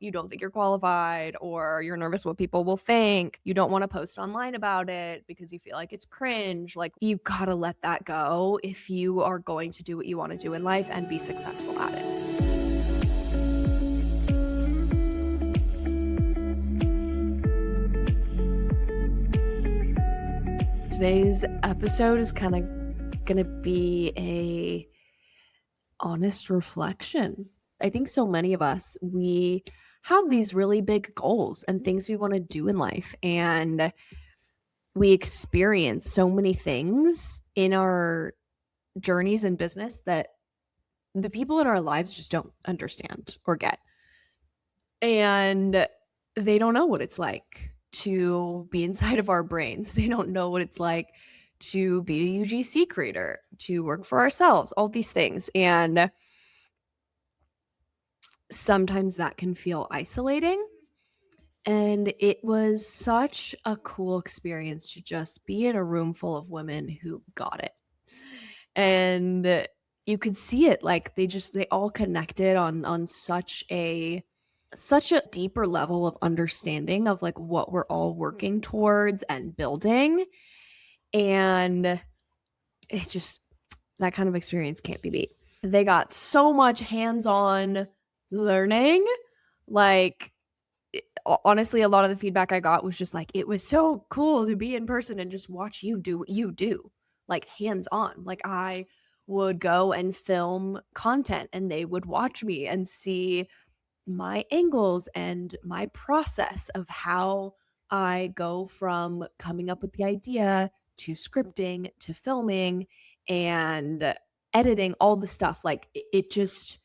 you don't think you're qualified, or you're nervous what people will think. You don't want to post online about it because you feel like it's cringe. Like, you gotta let that go if you are going to do what you want to do in life and be successful at it. Today's episode is kind of gonna be a honest reflection. I think so many of us, we have these really big goals and things we want to do in life, and we experience so many things in our journeys in business that the people in our lives just don't understand or get. And they don't know what it's like to be inside of our brains. They don't know what it's like to be a UGC creator, to work for ourselves, all these things. And sometimes that can feel isolating. And it was such a cool experience to just be in a room full of women who got it. And you could see it, like they all connected on such a deeper level of understanding of like what we're all working towards and building. And it just, that kind of experience can't be beat. They got so much hands-on learning. Like, honestly, a lot of the feedback I got was just like, it was so cool to be in person and just watch you do what you do, like hands-on. Like, I would go and film content and they would watch me and see my angles and my process of how I go from coming up with the idea to scripting to filming and editing, all the stuff. Like, it just,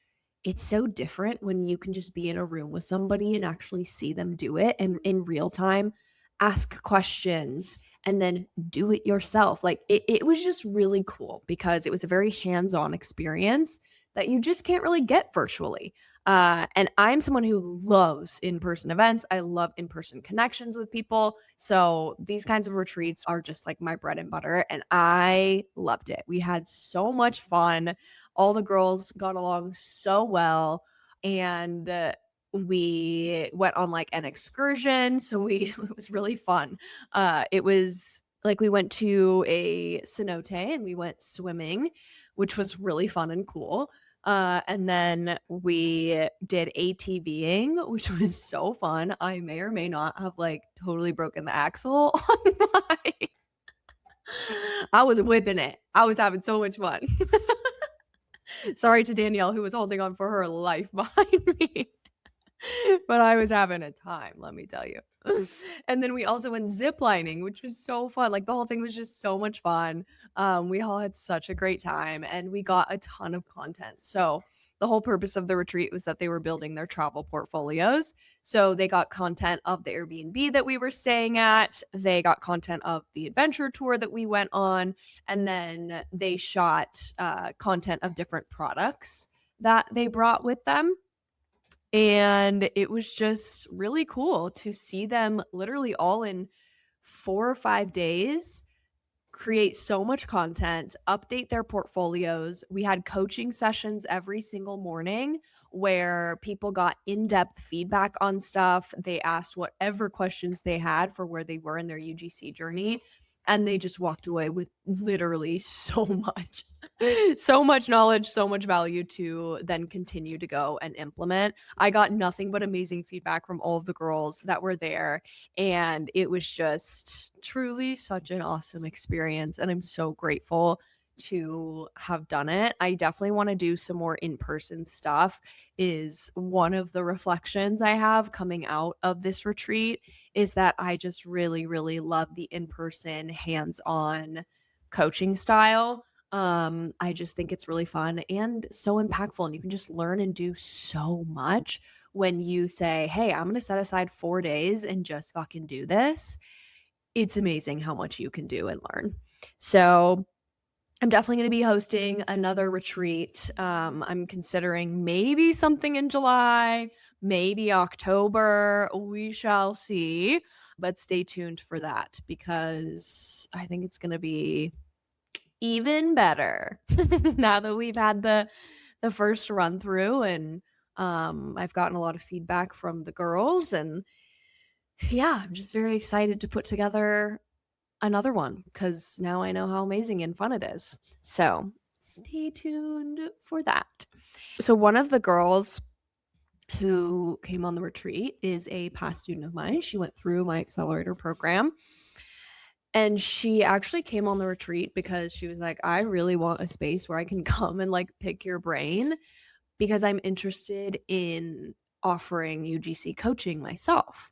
it's so different when you can just be in a room with somebody and actually see them do it and in real time ask questions and then do it yourself. Like, it was just really cool because it was a very hands-on experience that you just can't really get virtually. And I'm someone who loves in-person events. I love in-person connections with people. So these kinds of retreats are just like my bread and butter. And I loved it. We had so much fun. All the girls got along so well. And we went on like an excursion. So it was really fun. It was like we went to a cenote and we went swimming, which was really fun and cool. And then we did ATVing, which was so fun. I may or may not have like totally broken the axle on my I was whipping it. I was having so much fun. Sorry to Danielle, who was holding on for her life behind me. But I was having a time, let me tell you. And then we also went ziplining, which was so fun. Like, the whole thing was just so much fun. We all had such a great time and we got a ton of content. So the whole purpose of the retreat was that they were building their travel portfolios. So they got content of the Airbnb that we were staying at. They got content of the adventure tour that we went on. And then they shot content of different products that they brought with them. And it was just really cool to see them literally all in 4 or 5 days create so much content, update their portfolios. We had coaching sessions every single morning where people got in-depth feedback on stuff. They asked whatever questions they had for where they were in their UGC journey. And they just walked away with literally so much, so much knowledge, so much value to then continue to go and implement. I got nothing but amazing feedback from all of the girls that were there. And it was just truly such an awesome experience. And I'm so grateful to have done it. I definitely want to do some more in-person stuff, is one of the reflections I have coming out of this retreat, is that I just really, really love the in-person hands-on coaching style. I just think it's really fun and so impactful, and you can just learn and do so much when you say, hey, I'm going to set aside 4 days and just fucking do this. It's amazing how much you can do and learn. So I'm definitely going to be hosting another retreat. I'm considering maybe something in July, maybe October. We shall see, but stay tuned for that because I think it's going to be even better now that we've had the first run through and I've gotten a lot of feedback from the girls, and yeah, I'm just very excited to put together another one because now I know how amazing and fun it is. So stay tuned for that. So, one of the girls who came on the retreat is a past student of mine. She went through my accelerator program. And she actually came on the retreat because she was like, I really want a space where I can come and like pick your brain because I'm interested in offering UGC coaching myself.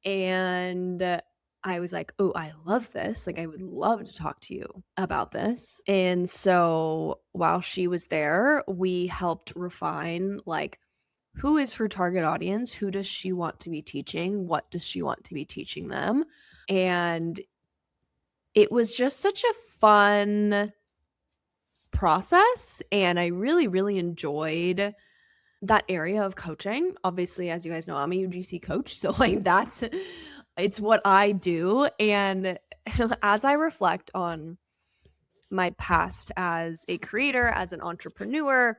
And I was like, oh, I love this. Like, I would love to talk to you about this. And so while she was there, we helped refine like, who is her target audience? Who does she want to be teaching? What does she want to be teaching them? And it was just such a fun process, and I really, really enjoyed that area of coaching. Obviously, as you guys know, I'm a UGC coach, so like it's what I do. And as I reflect on my past as a creator, as an entrepreneur,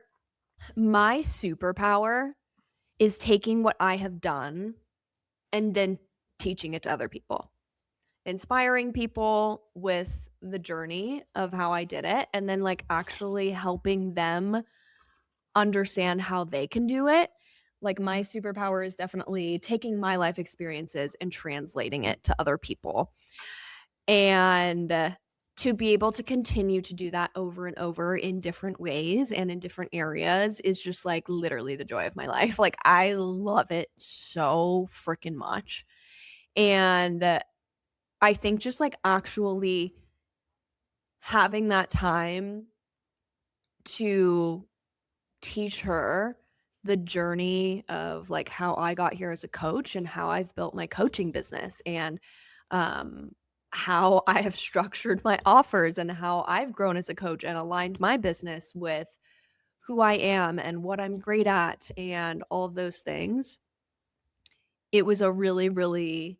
my superpower is taking what I have done and then teaching it to other people, inspiring people with the journey of how I did it, and then like actually helping them understand how they can do it. Like, my superpower is definitely taking my life experiences and translating it to other people. And to be able to continue to do that over and over in different ways and in different areas is just like literally the joy of my life. Like, I love it so freaking much. And I think just like actually having that time to teach her the journey of like how I got here as a coach and how I've built my coaching business, and um how I have structured my offers and how I've grown as a coach and aligned my business with who I am and what I'm great at and all of those things. It was a really, really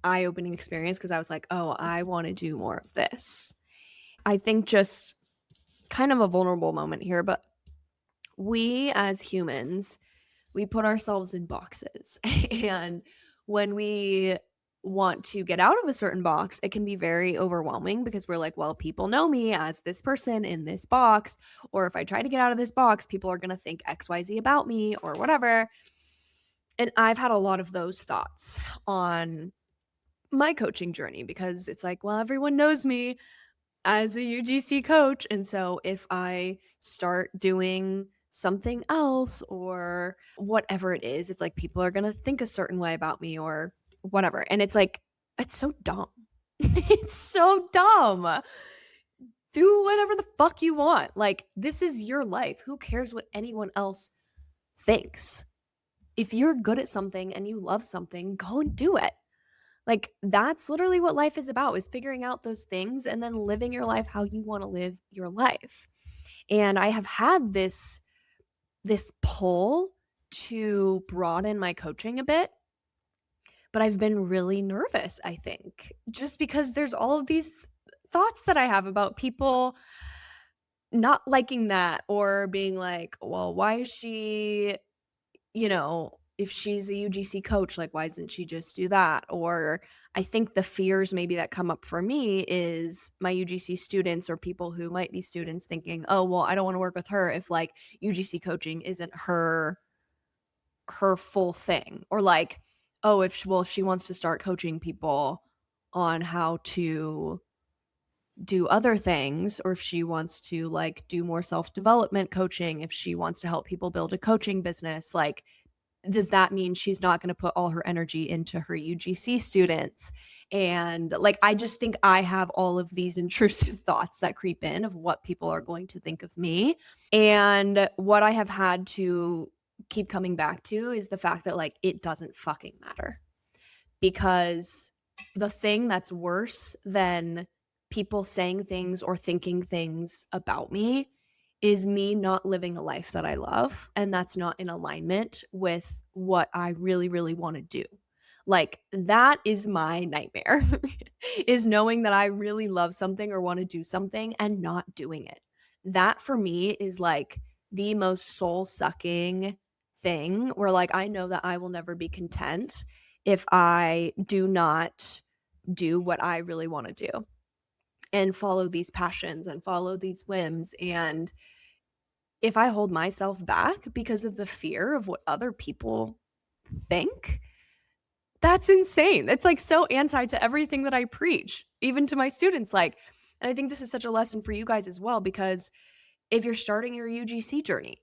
eye-opening experience because I was like, oh, I want to do more of this. I think just kind of a vulnerable moment here, but we as humans, we put ourselves in boxes. And when we want to get out of a certain box, it can be very overwhelming because we're like, well, people know me as this person in this box. Or if I try to get out of this box, people are going to think XYZ about me or whatever. And I've had a lot of those thoughts on my coaching journey because it's like, well, everyone knows me as a UGC coach. And so if I start doing something else or whatever it is, it's like people are going to think a certain way about me or whatever. And it's like, it's so dumb. It's so dumb. Do whatever the fuck you want. Like, this is your life. Who cares what anyone else thinks? If you're good at something and you love something, go and do it. Like, that's literally what life is about, is figuring out those things and then living your life how you want to live your life. And I have had this pull to broaden my coaching a bit, but I've been really nervous, I think, just because there's all of these thoughts that I have about people not liking that or being like, well, why is she, if she's a UGC coach, like, why doesn't she just do that? Or I think the fears maybe that come up for me is my UGC students or people who might be students thinking, oh, well, I don't want to work with her if like UGC coaching isn't her full thing. Or like, oh, if she wants to start coaching people on how to do other things, or if she wants to like do more self-development coaching, if she wants to help people build a coaching business, like, does that mean she's not going to put all her energy into her UGC students? And like, I just think I have all of these intrusive thoughts that creep in of what people are going to think of me. And what I have had to keep coming back to is the fact that like, it doesn't fucking matter, because the thing that's worse than people saying things or thinking things about me is me not living a life that I love, and that's not in alignment with what I really, really want to do. Like, that is my nightmare, is knowing that I really love something or want to do something and not doing it. That for me is like the most soul sucking thing where like I know that I will never be content if I do not do what I really want to do and follow these passions and follow these whims. And if I hold myself back because of the fear of what other people think, that's insane. It's like so anti to everything that I preach, even to my students. Like, and I think this is such a lesson for you guys as well, because if you're starting your UGC journey,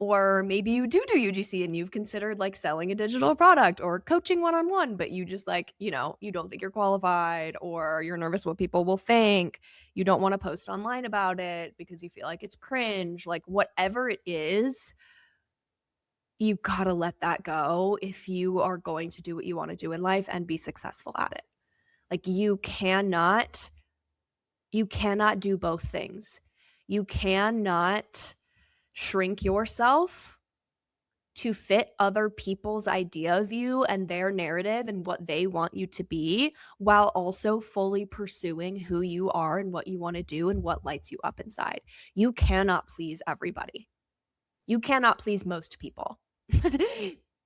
or maybe you do UGC and you've considered like selling a digital product or coaching one-on-one, but you just like, you don't think you're qualified, or you're nervous what people will think. You don't want to post online about it because you feel like it's cringe, like whatever it is, you got to let that go if you are going to do what you want to do in life and be successful at it. Like you cannot do both things. You cannot shrink yourself to fit other people's idea of you and their narrative and what they want you to be, while also fully pursuing who you are and what you want to do and what lights you up inside. You cannot please everybody. You cannot please most people.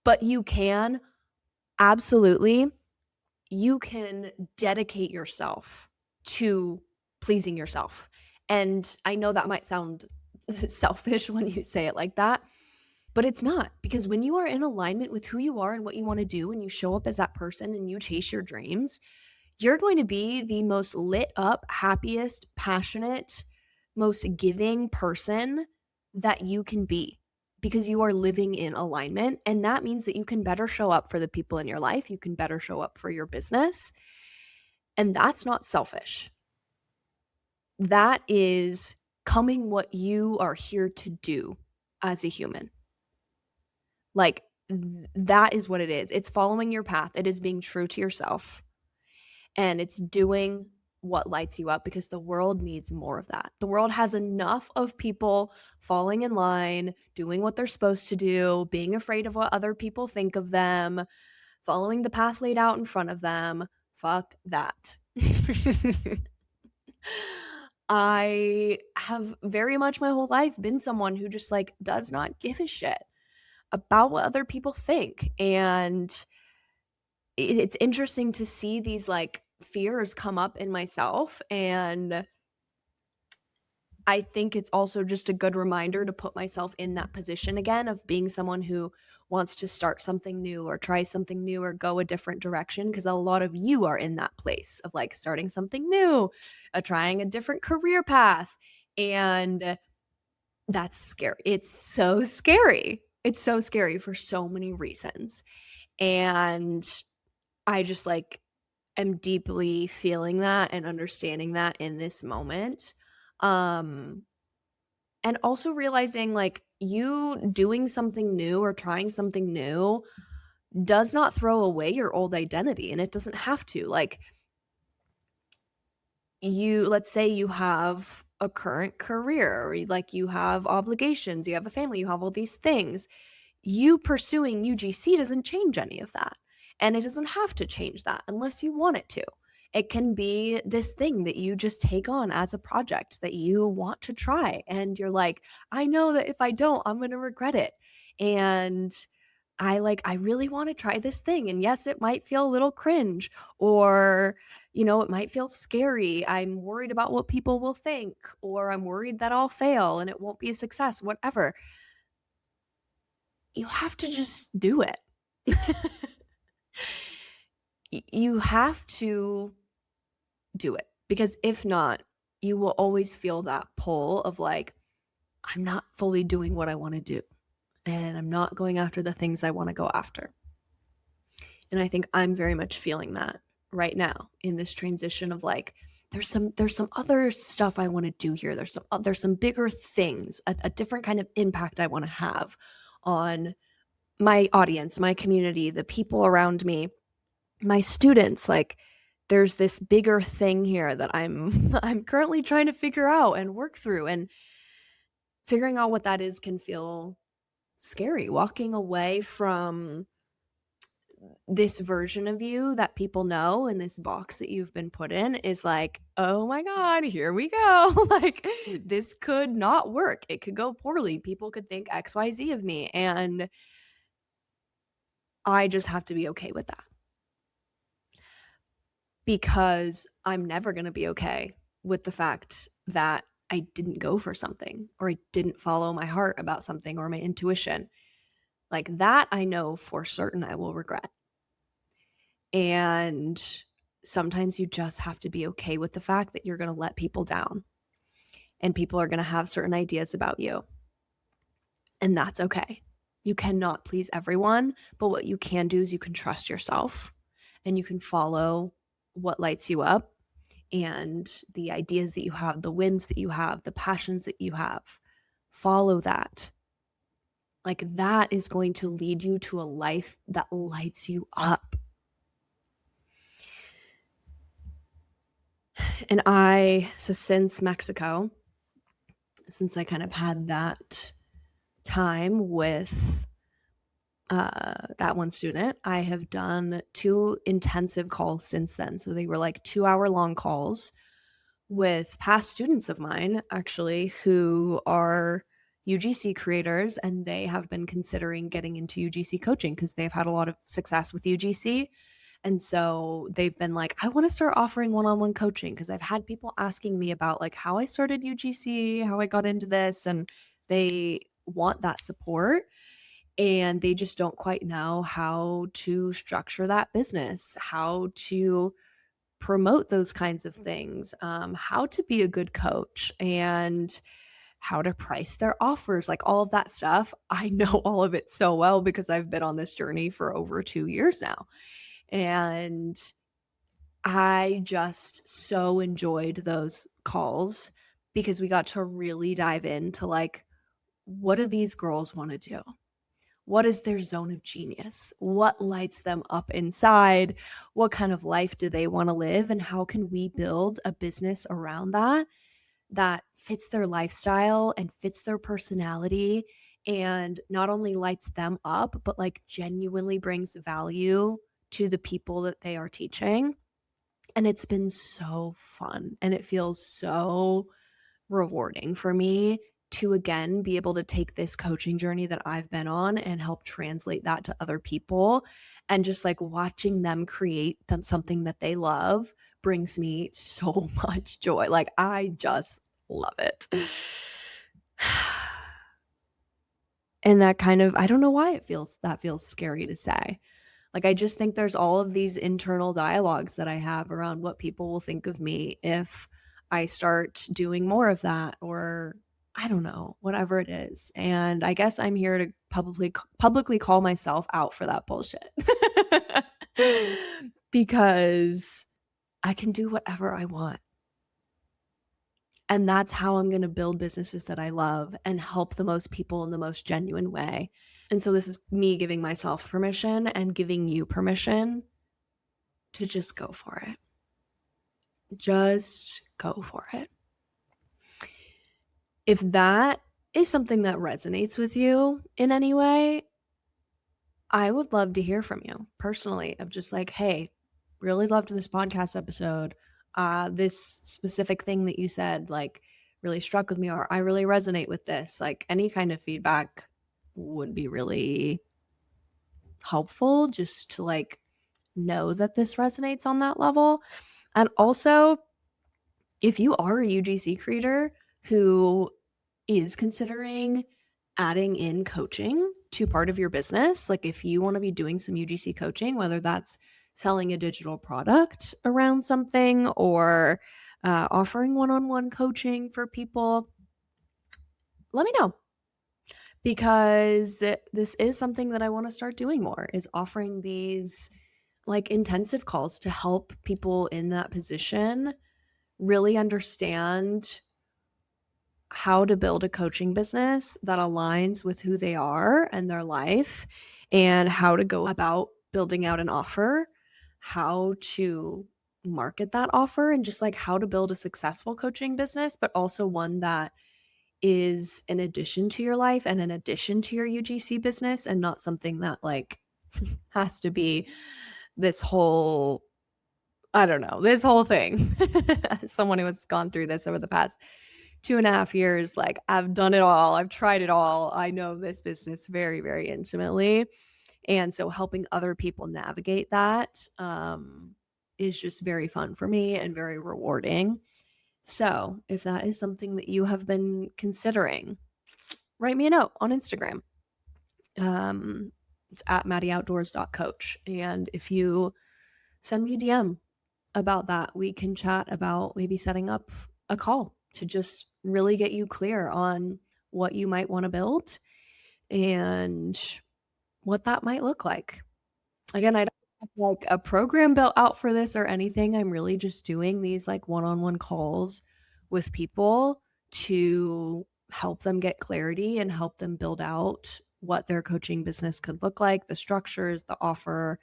But you can absolutely, you can dedicate yourself to pleasing yourself. And I know that might sound selfish when you say it like that, but it's not, because when you are in alignment with who you are and what you want to do, and you show up as that person and you chase your dreams, you're going to be the most lit up, happiest, passionate, most giving person that you can be, because you are living in alignment. And that means that you can better show up for the people in your life. You can better show up for your business. And that's not selfish. That is coming what you are here to do as a human. Like, that is what it is. It's following your path. It is being true to yourself. And it's doing what lights you up, because the world needs more of that. The world has enough of people falling in line, doing what they're supposed to do, being afraid of what other people think of them, following the path laid out in front of them. Fuck that. I have very much my whole life been someone who just like does not give a shit about what other people think. And it's interesting to see these like fears come up in myself. And I think it's also just a good reminder to put myself in that position again of being someone who wants to start something new or try something new or go a different direction, because a lot of you are in that place of like starting something new, trying a different career path. And that's scary. It's so scary. It's so scary for so many reasons. And I just like am deeply feeling that and understanding that in this moment. And also realizing like you doing something new or trying something new does not throw away your old identity, and it doesn't have to. Like, let's say you have a current career, or like you have obligations, you have a family, you have all these things. You pursuing UGC doesn't change any of that. And it doesn't have to change that unless you want it to. It can be this thing that you just take on as a project that you want to try. And you're like, I know that if I don't, I'm going to regret it. And I really want to try this thing. And yes, it might feel a little cringe, or, it might feel scary. I'm worried about what people will think, or I'm worried that I'll fail and it won't be a success, whatever. You have to just do it. You have to do it, because if not, you will always feel that pull of like, I'm not fully doing what I want to do, and I'm not going after the things I want to go after. And I think I'm very much feeling that right now in this transition of like, there's some other stuff I want to do here. There's some bigger things, a different kind of impact I want to have on my audience, my community, the people around me, my students. Like, there's this bigger thing here that I'm currently trying to figure out and work through, and figuring out what that is can feel scary. Walking away from this version of you that people know, and this box that you've been put in, is like, oh my God, here we go. Like, this could not work. It could go poorly. People could think XYZ of me. And I just have to be okay with that, because I'm never going to be okay with the fact that I didn't go for something, or I didn't follow my heart about something, or my intuition. Like that, I know for certain I will regret. And sometimes you just have to be okay with the fact that you're going to let people down, and people are going to have certain ideas about you. And that's okay. You cannot please everyone, but what you can do is you can trust yourself, and you can follow what lights you up, and the ideas that you have, the wins that you have, the passions that you have. Follow that. Like that is going to lead you to a life that lights you up. And so since Mexico, since I kind of had that time with that one student, I have done 2 intensive calls since then. So they were like 2-hour long calls with past students of mine, actually, who are UGC creators, and they have been considering getting into UGC coaching because they've had a lot of success with UGC. And so they've been like, I want to start offering one-on-one coaching, because I've had people asking me about like how I started UGC, how I got into this, and they want that support, and they just don't quite know how to structure that business, how to promote those kinds of things, how to be a good coach, and how to price their offers, like all of that stuff. I know all of it so well because I've been on this journey for over 2 years now. And I just so enjoyed those calls because we got to really dive into like, what do these girls want to do? What is their zone of genius? What lights them up inside? What kind of life do they want to live? And how can we build a business around that that fits their lifestyle and fits their personality, and not only lights them up, but like genuinely brings value to the people that they are teaching? And it's been so fun, and it feels so rewarding for me to again be able to take this coaching journey that I've been on and help translate that to other people, and just like watching them create something that they love brings me so much joy. Like I just love it. And that kind of, I don't know why that feels scary to say. Like, I just think there's all of these internal dialogues that I have around what people will think of me if I start doing more of that, or I don't know, whatever it is. And I guess I'm here to publicly call myself out for that bullshit. Because I can do whatever I want. And that's how I'm going to build businesses that I love and help the most people in the most genuine way. And so this is me giving myself permission and giving you permission to just go for it. Just go for it. If that is something that resonates with you in any way, I would love to hear from you personally, of just like, hey, really loved this podcast episode. This specific thing that you said, like, really struck with me, or I really resonate with this. Like, any kind of feedback would be really helpful, just to like know that this resonates on that level. And also, if you are a UGC creator who is considering adding in coaching to part of your business, like if you want to be doing some UGC coaching, whether that's selling a digital product around something, or offering one-on-one coaching for people, let me know, because this is something that I want to start doing more, is offering these like intensive calls to help people in that position really understand how to build a coaching business that aligns with who they are and their life, and how to go about building out an offer, how to market that offer, and just like how to build a successful coaching business, but also one that is an addition to your life and an addition to your UGC business, and not something that like has to be this whole, I don't know, this whole thing. As someone who has gone through this over the past 2.5 years, like I've done it all. I've tried it all. I know this business very, very intimately. And so helping other people navigate that is just very fun for me and very rewarding. So if that is something that you have been considering, write me a note on Instagram. It's at maddieoutdoors.coach. And if you send me a DM about that, we can chat about maybe setting up a call to just really get you clear on what you might want to build and what that might look like. Again, I don't have like a program built out for this or anything. I'm really just doing these like one-on-one calls with people to help them get clarity and help them build out what their coaching business could look like, the structures, the offer,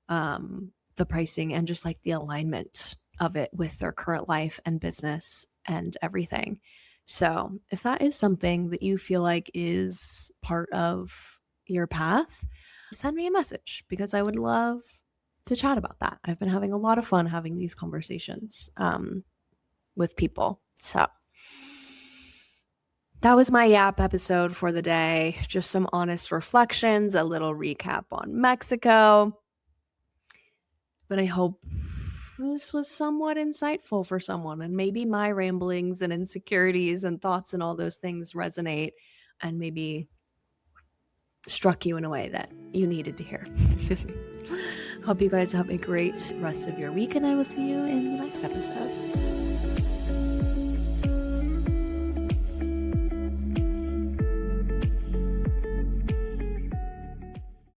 the pricing, and just like the alignment of it with their current life and business and everything. So if that is something that you feel like is part of your path, send me a message because I would love to chat about that. I've been having a lot of fun having these conversations with people. So that was my yap episode for the day. Just some honest reflections, a little recap on Mexico. But I hope this was somewhat insightful for someone, and maybe my ramblings and insecurities and thoughts and all those things resonate and maybe struck you in a way that you needed to hear. Hope you guys have a great rest of your week, and I will see you in the next episode.